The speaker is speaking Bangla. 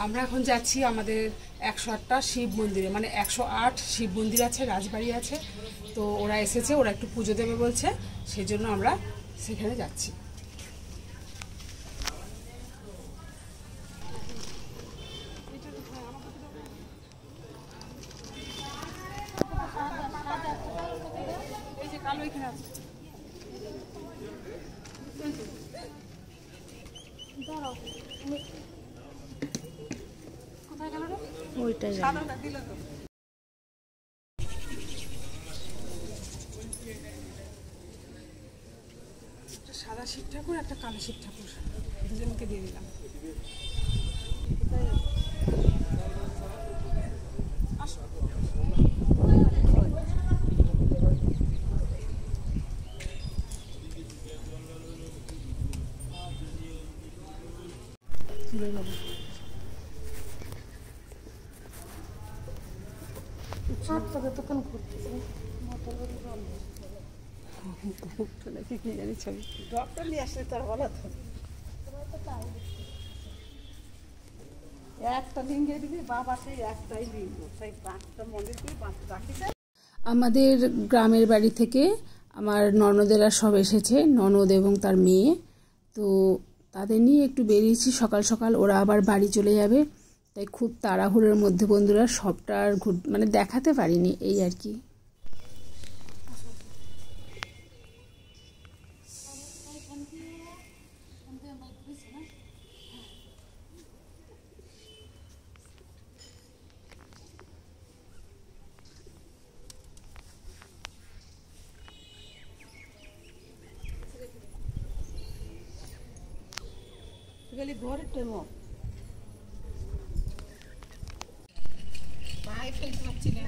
আমরা এখন যাচ্ছি আমাদের 108টা শিব মন্দিরে, মানে 108 শিব মন্দির আছে, রাজবাড়ি আছে। তো ওরা এসেছে, ওরা একটু পুজো দেবে বলছে, সেই জন্য আমরা সেখানে যাচ্ছি। ওইটাই সাদা শিব ঠাকুর, একটা কালো শিব ঠাকুর, দুজনকে দিয়ে দিলাম। তখন ঘুরতেছে কি জানি ছবি ডক্টর নিয়ে আসলে তার বলা তো একটা লিঙ্গের দিকে বাবা সেই একটাই লিঙ্গ, সেই 5টা মন্দির দিয়ে 5টা রাখি। আমাদের গ্রামের বাড়ি থেকে আমার ননদেরা সব এসেছে, ননদ এবং তার মেয়ে। তো তাদের নিয়ে একটু বেরিয়েছি সকাল সকাল, ওরা আবার বাড়ি চলে যাবে, তাই খুব তাড়াহুড়োর মধ্যে বন্ধুরা সবটা আর মানে দেখাতে পারিনি, এই আর কি। ঘরের টেমো পায়ে ফেলতে পারছি না।